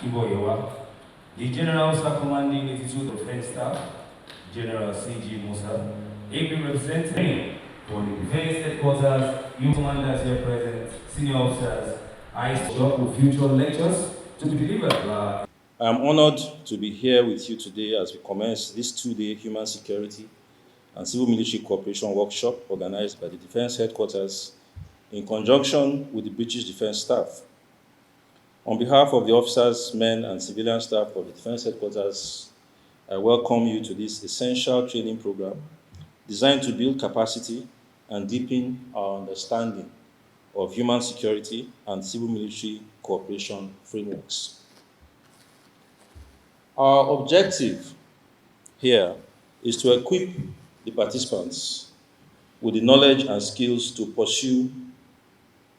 Iboyewa, the General Sir Commanding Institute of Defense Staff, General C.G. Musa, ably representing for the Defense Headquarters, you commanders here present, senior officers, I stop with future lectures to be delivered by. I am honored to be here with you today as we commence this two-day Human Security and Civil Military Cooperation workshop organized by the Defense Headquarters in conjunction with the British Defense Staff. On behalf of the officers, men, and civilian staff of the Defense Headquarters, I welcome you to this essential training program designed to build capacity and deepen our understanding of human security and civil military cooperation frameworks. Our objective here is to equip the participants with the knowledge and skills to pursue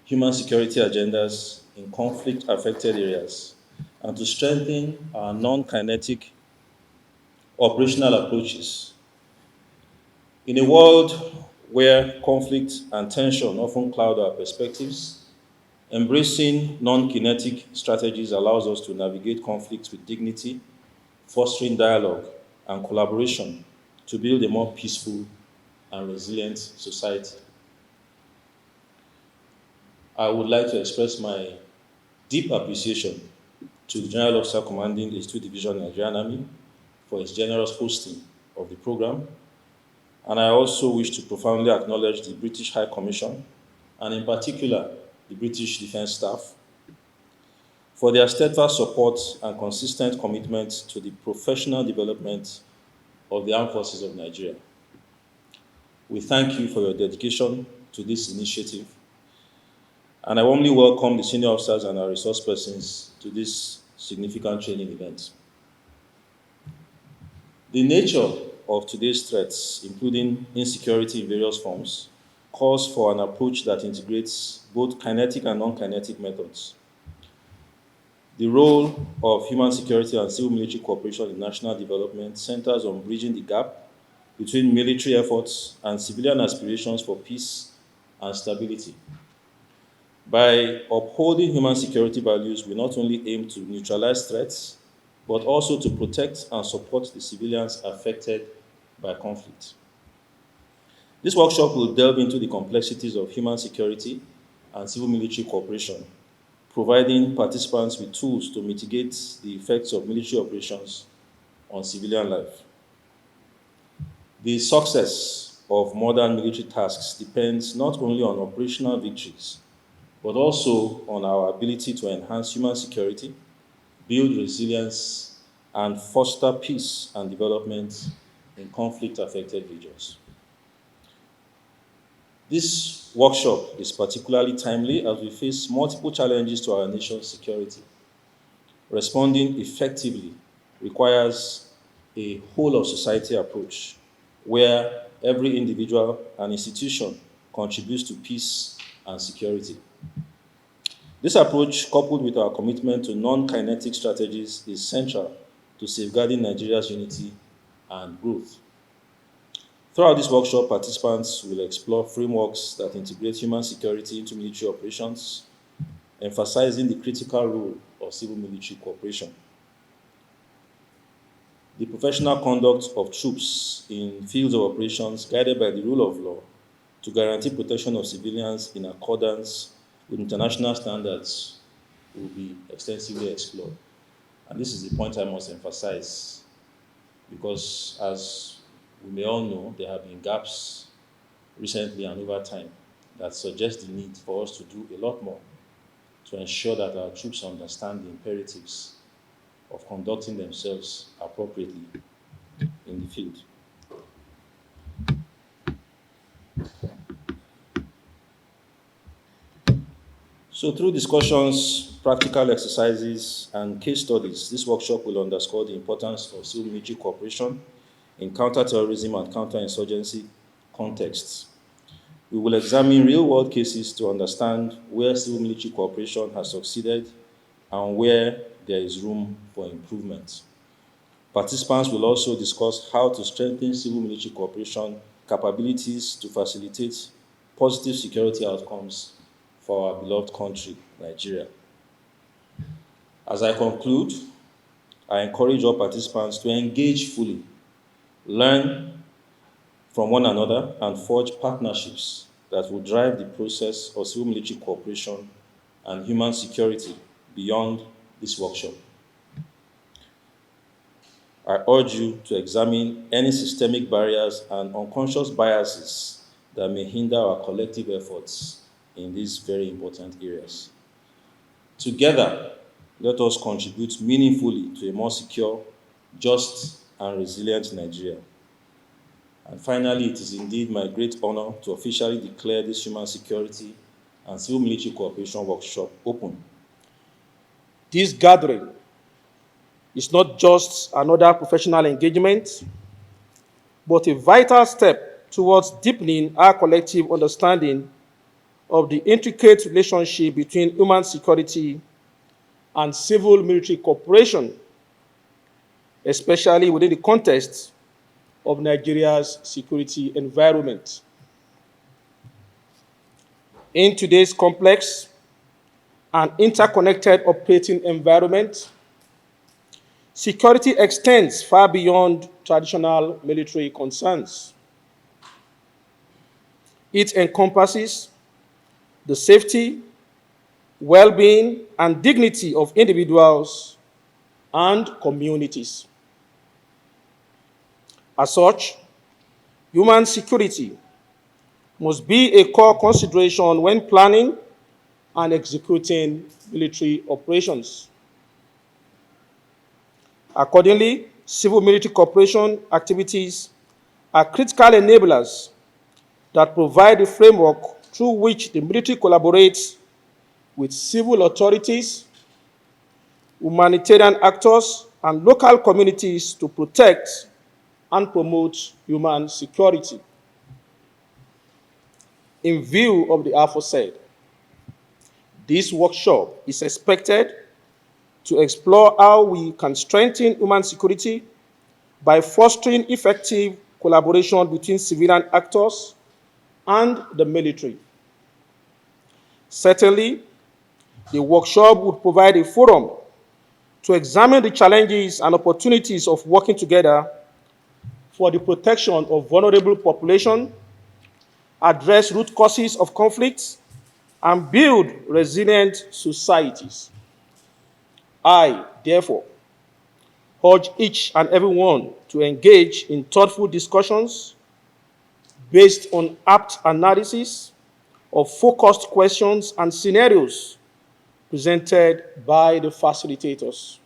human security agendas in conflict-affected areas and to strengthen our non-kinetic operational approaches. In a world where conflict and tension often cloud our perspectives, embracing non-kinetic strategies allows us to navigate conflicts with dignity, fostering dialogue and collaboration to build a more peaceful and resilient society. I would like to express my deep appreciation to the General Officer Commanding the 2 Division Nigerian Army for its generous hosting of the program. And I also wish to profoundly acknowledge the British High Commission, and in particular, the British Defense Staff, for their steadfast support and consistent commitment to the professional development of the Armed Forces of Nigeria. We thank you for your dedication to this initiative, and I warmly welcome the senior officers and our resource persons to this significant training event. The nature of today's threats, including insecurity in various forms, calls for an approach that integrates both kinetic and non-kinetic methods. The role of human security and civil military cooperation in national development centers on bridging the gap between military efforts and civilian aspirations for peace and stability. By upholding human security values, we not only aim to neutralize threats, but also to protect and support the civilians affected by conflict. This workshop will delve into the complexities of human security and civil military cooperation, providing participants with tools to mitigate the effects of military operations on civilian life. The success of modern military tasks depends not only on operational victories, but also on our ability to enhance human security, build resilience, and foster peace and development in conflict-affected regions. This workshop is particularly timely as we face multiple challenges to our nation's security. Responding effectively requires a whole-of-society approach where every individual and institution contributes to peace and security. This approach, coupled with our commitment to non-kinetic strategies, is central to safeguarding Nigeria's unity and growth. Throughout this workshop, participants will explore frameworks that integrate human security into military operations, emphasizing the critical role of civil military cooperation. The professional conduct of troops in fields of operations guided by the rule of law to guarantee protection of civilians in accordance with international standards will be extensively explored. And this is the point I must emphasize, because as we may all know, there have been gaps recently and over time that suggest the need for us to do a lot more to ensure that our troops understand the imperatives of conducting themselves appropriately in the field. So through discussions, practical exercises, and case studies, this workshop will underscore the importance of civil military cooperation in counterterrorism and counterinsurgency contexts. We will examine real-world cases to understand where civil military cooperation has succeeded and where there is room for improvement. Participants will also discuss how to strengthen civil military cooperation capabilities to facilitate positive security outcomes for our beloved country, Nigeria. As I conclude, I encourage all participants to engage fully, learn from one another, and forge partnerships that will drive the process of civil-military cooperation and human security beyond this workshop. I urge you to examine any systemic barriers and unconscious biases that may hinder our collective efforts in these very important areas. Together, let us contribute meaningfully to a more secure, just, and resilient Nigeria. And finally, it is indeed my great honor to officially declare this Human Security and Civil Military Cooperation Workshop open. This gathering is not just another professional engagement, but a vital step towards deepening our collective understanding of the intricate relationship between human security and civil military cooperation, especially within the context of Nigeria's security environment. In today's complex and interconnected operating environment, security extends far beyond traditional military concerns. It encompasses the safety, well-being, and dignity of individuals and communities. As such, human security must be a core consideration when planning and executing military operations. Accordingly, civil-military cooperation activities are critical enablers that provide the framework through which the military collaborates with civil authorities, humanitarian actors, and local communities to protect and promote human security. In view of the aforesaid, this workshop is expected to explore how we can strengthen human security by fostering effective collaboration between civilian actors and the military. Certainly, the workshop would provide a forum to examine the challenges and opportunities of working together for the protection of vulnerable populations, address root causes of conflicts, and build resilient societies. I, therefore, urge each and everyone to engage in thoughtful discussions based on apt analysis of focused questions and scenarios presented by the facilitators.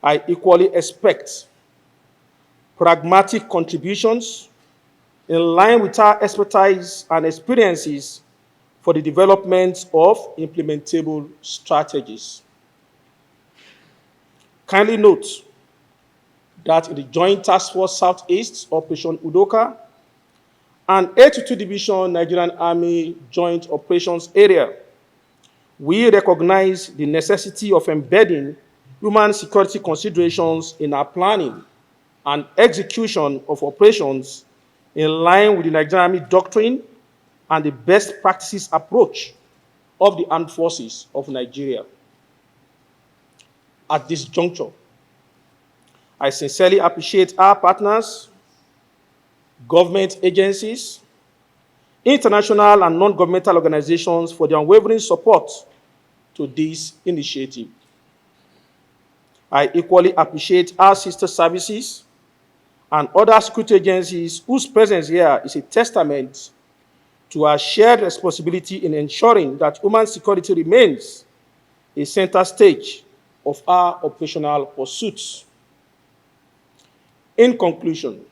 I equally expect pragmatic contributions in line with our expertise and experiences for the development of implementable strategies. Kindly note that in the Joint Task Force Southeast Operation Udoka and 82 Division Nigerian Army Joint Operations Area, we recognize the necessity of embedding human security considerations in our planning and execution of operations in line with the Nigerian Army doctrine and the best practices approach of the armed forces of Nigeria. At this juncture, I sincerely appreciate our partners, government agencies, international and non-governmental organizations for their unwavering support to this initiative. I equally appreciate our sister services and other security agencies whose presence here is a testament to our shared responsibility in ensuring that human security remains a center stage of our operational pursuits. In conclusion,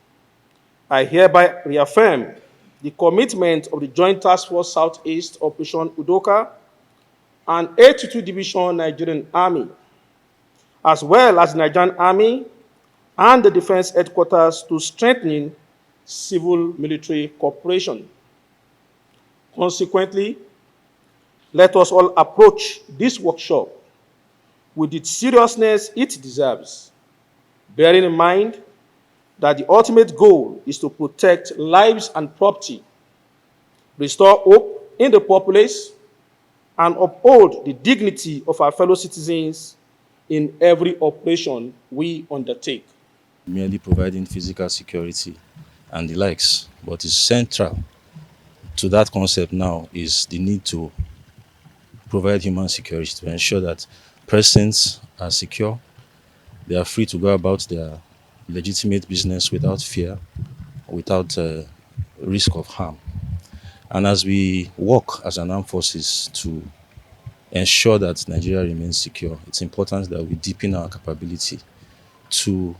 I hereby reaffirm the commitment of the Joint Task Force Southeast Operation Udoka and 82 Division Nigerian Army, as well as the Nigerian Army and the Defense Headquarters, to strengthening civil-military cooperation. Consequently, let us all approach this workshop with the seriousness it deserves, bearing in mind that the ultimate goal is to protect lives and property, restore hope in the populace, and uphold the dignity of our fellow citizens in every operation we undertake. Merely providing physical security and the likes, but is central to that concept now is the need to provide human security to ensure that persons are secure, they are free to go about their legitimate business without fear, without risk of harm. And as we work as an armed forces to ensure that Nigeria remains secure, it's important that we deepen our capability to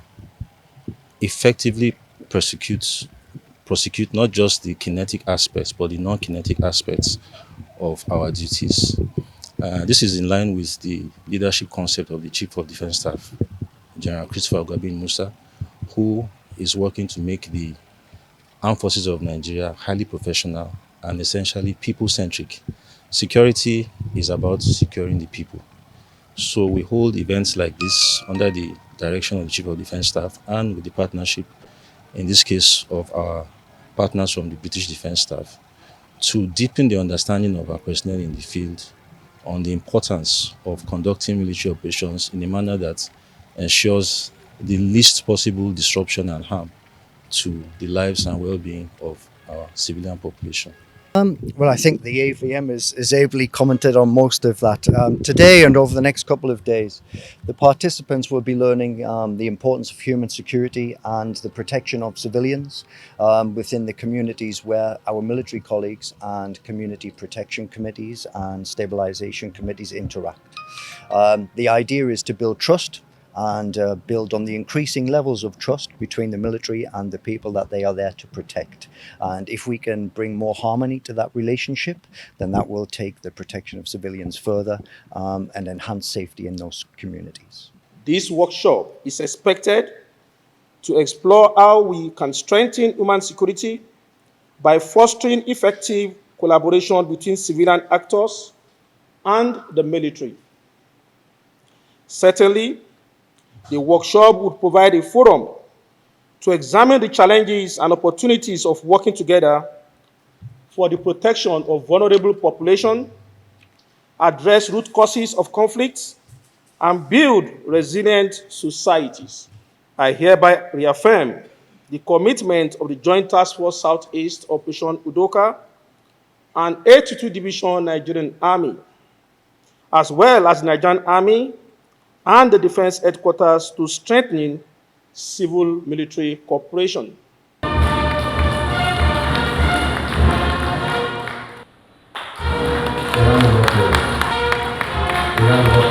effectively prosecute not just the kinetic aspects, but the non-kinetic aspects of our duties. This is in line with the leadership concept of the Chief of Defence Staff, General Christopher Ogabin Musa, who is working to make the armed forces of Nigeria highly professional and essentially people-centric. Security is about securing the people. So we hold events like this under the direction of the Chief of Defence Staff and with the partnership, in this case, of our partners from the British Defence Staff, to deepen the understanding of our personnel in the field on the importance of conducting military operations in a manner that ensures the least possible disruption and harm to the lives and well-being of our civilian population. Well, I think the AVM is ably commented on most of that. Today and over the next couple of days, the participants will be learning the importance of human security and the protection of civilians within the communities where our military colleagues and community protection committees and stabilization committees interact. The idea is to build trust and build on the increasing levels of trust between the military and the people that they are there to protect. And if we can bring more harmony to that relationship, then that will take the protection of civilians further and enhance safety in those communities. This workshop is expected to explore how we can strengthen human security by fostering effective collaboration between civilian actors and the military. Certainly, the workshop would provide a forum to examine the challenges and opportunities of working together for the protection of vulnerable populations, address root causes of conflicts, and build resilient societies. I hereby reaffirm the commitment of the Joint Task Force Southeast Operation Udoka and 82 Division Nigerian Army, as well as the Nigerian Army and the Defense Headquarters, to strengthening civil-military cooperation. Round of applause.